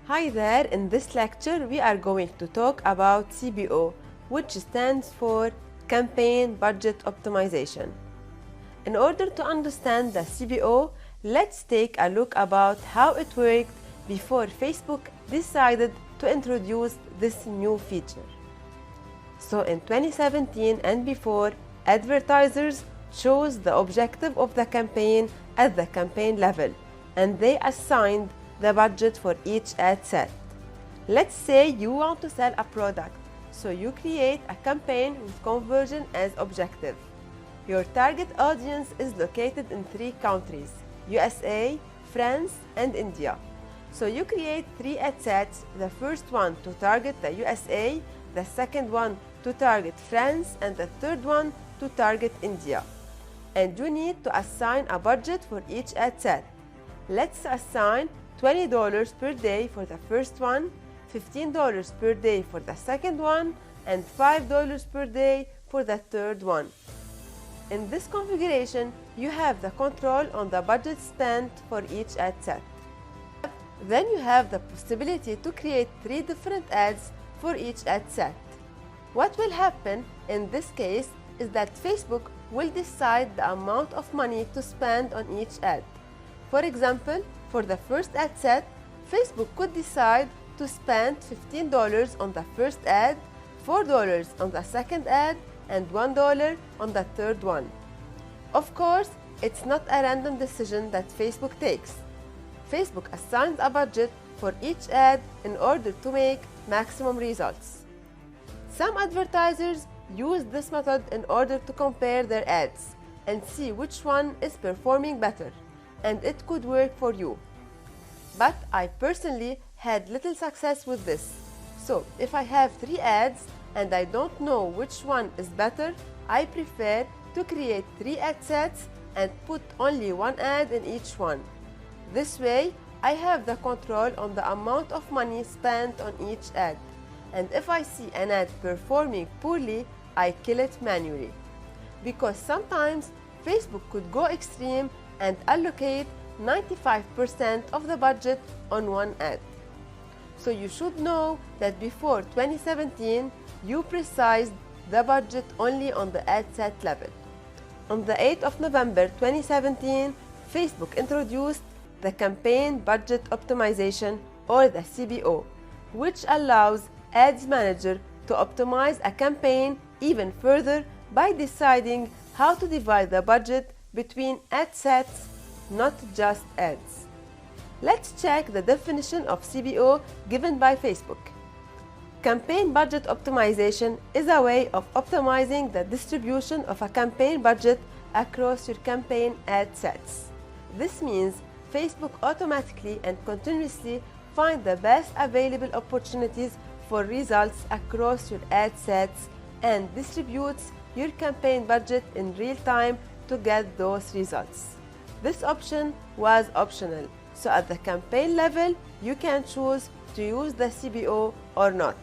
Hi there, in this lecture we are going to talk about CBO, which stands for Campaign Budget Optimization. In order to understand the CBO, let's take a look about how it worked before Facebook decided to introduce this new feature. So in 2017 and before, advertisers chose the objective of the campaign at the campaign level, and they assigned the budget for each ad set. Let's say you want to sell a product, so you create a campaign with conversion as objective. Your target audience is located in 3 countries: USA, France, and India. So you create 3 ad sets, the first one to target the USA, the second one to target France, and the third one to target India. And you need to assign a budget for each ad set. Let's assign $20 per day for the first one, $15 per day for the second one, and $5 per day for the third one. In this configuration, you have the control on the budget spent for each ad set. Then you have the possibility to create 3 different ads for each ad set. What will happen in this case is that Facebook will decide the amount of money to spend on each ad. For example, for the first ad set, Facebook could decide to spend $15 on the first ad, $4 on the second ad, and $1 on the third one. Of course, it's not a random decision that Facebook takes. Facebook assigns a budget for each ad in order to make maximum results. Some advertisers use this method in order to compare their ads and see which one is performing better, and it could work for you. But I personally had little success with this. So if I have 3 ads and I don't know which one is better, I prefer to create 3 ad sets and put only 1 ad in each one. This way, I have the control on the amount of money spent on each ad. And if I see an ad performing poorly, I kill it manually. Because sometimes Facebook could go extreme and allocate 95% of the budget on one ad. So you should know that before 2017, you precised the budget only on the ad set level. On the 8th of November 2017, Facebook introduced the Campaign Budget Optimization, or the CBO, which allows Ads Manager to optimize a campaign even further by deciding how to divide the budget between ad sets, not just ads. Let's check the definition of CBO given by Facebook. Campaign budget optimization is a way of optimizing the distribution of a campaign budget across your campaign ad sets. This means Facebook automatically and continuously finds the best available opportunities for results across your ad sets and distributes your campaign budget in real time to get those results. This option was optional, so at the campaign level, you can choose to use the CBO or not.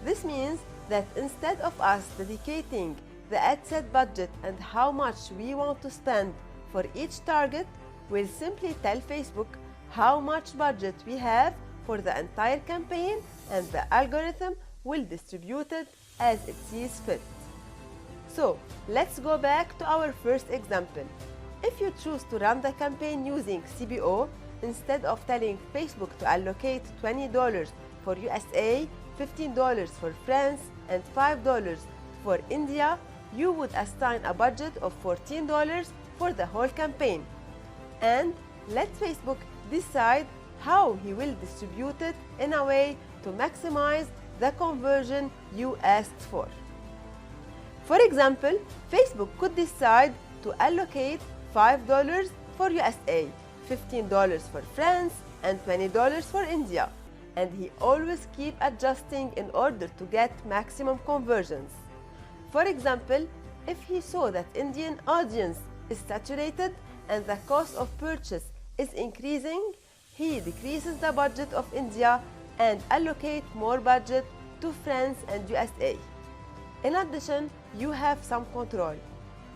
This means that instead of us dedicating the ad set budget and how much we want to spend for each target, we'll simply tell Facebook how much budget we have for the entire campaign, and the algorithm will distribute it as it sees fit. So let's go back to our first example. If you choose to run the campaign using CBO, instead of telling Facebook to allocate $20 for USA, $15 for France, and $5 for India, you would assign a budget of $14 for the whole campaign. And let Facebook decide how he will distribute it in a way to maximize the conversion you asked for. For example, Facebook could decide to allocate $5 for USA, $15 for France, and $20 for India, and he always keeps adjusting in order to get maximum conversions. For example, if he saw that Indian audience is saturated and the cost of purchase is increasing, he decreases the budget of India and allocate more budget to France and USA. In addition, you have some control.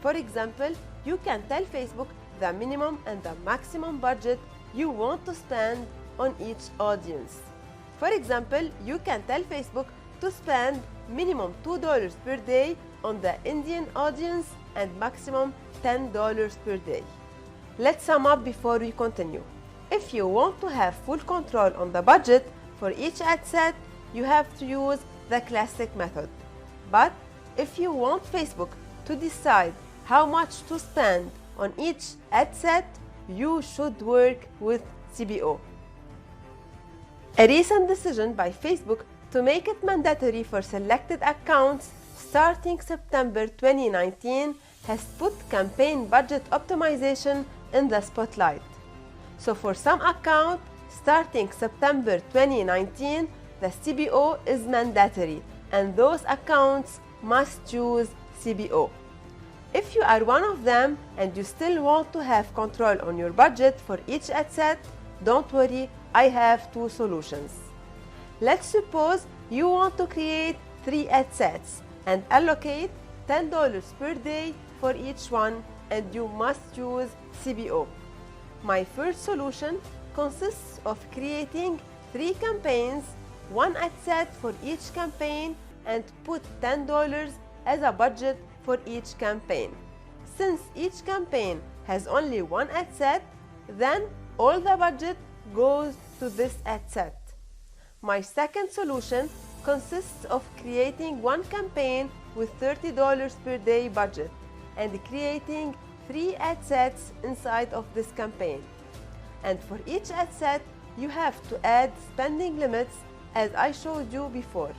For example, you can tell Facebook the minimum and the maximum budget you want to spend on each audience. For example, you can tell Facebook to spend minimum $2 per day on the Indian audience and maximum $10 per day. Let's sum up before we continue. If you want to have full control on the budget for each ad set, you have to use the classic method. But if you want Facebook to decide how much to spend on each ad set, you should work with CBO. A recent decision by Facebook to make it mandatory for selected accounts starting September 2019 has put campaign budget optimization in the spotlight. So for some accounts, starting September 2019, the CBO is mandatory and those accounts must choose CBO. If you are one of them and you still want to have control on your budget for each ad set, don't worry, I have two solutions. Let's suppose you want to create 3 ad sets and allocate $10 per day for each one, and you must choose CBO. My first solution consists of creating 3 campaigns, 1 ad set for each campaign, and put $10 as a budget for each campaign. Since each campaign has only 1 ad set, then all the budget goes to this ad set. My second solution consists of creating 1 campaign with $30 per day budget and creating 3 ad sets inside of this campaign. And for each ad set, you have to add spending limits as I showed you before.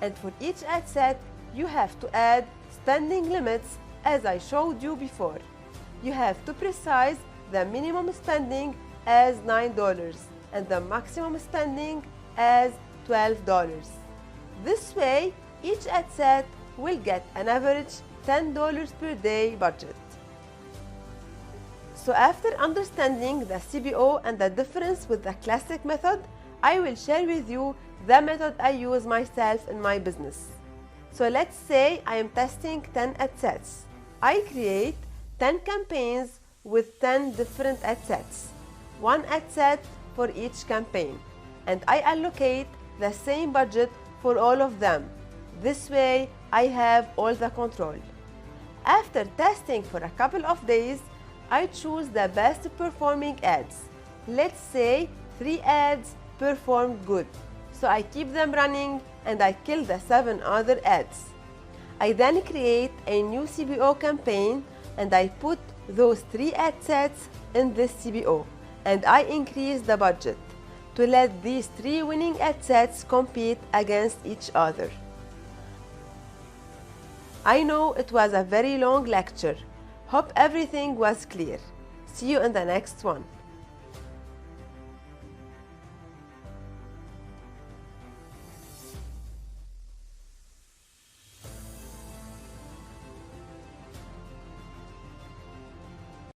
And for each ad set, you have to add spending limits as I showed you before. You have to precise the minimum spending as $9 and the maximum spending as $12. This way, each ad set will get an average $10 per day budget. So after understanding the CBO and the difference with the classic method, I will share with you the method I use myself in my business. So let's say I am testing 10 ad sets. I create 10 campaigns with 10 different ad sets, 1 ad set for each campaign, and I allocate the same budget for all of them. This way, I have all the control. After testing for a couple of days, I choose the best performing ads. Let's say 3 ads performed good, so I keep them running and I kill the 7 other ads. I then create a new CBO campaign and I put those 3 ad sets in this CBO, and I increase the budget to let these 3 winning ad sets compete against each other. I know it was a very long lecture. Hope everything was clear. See you in the next one.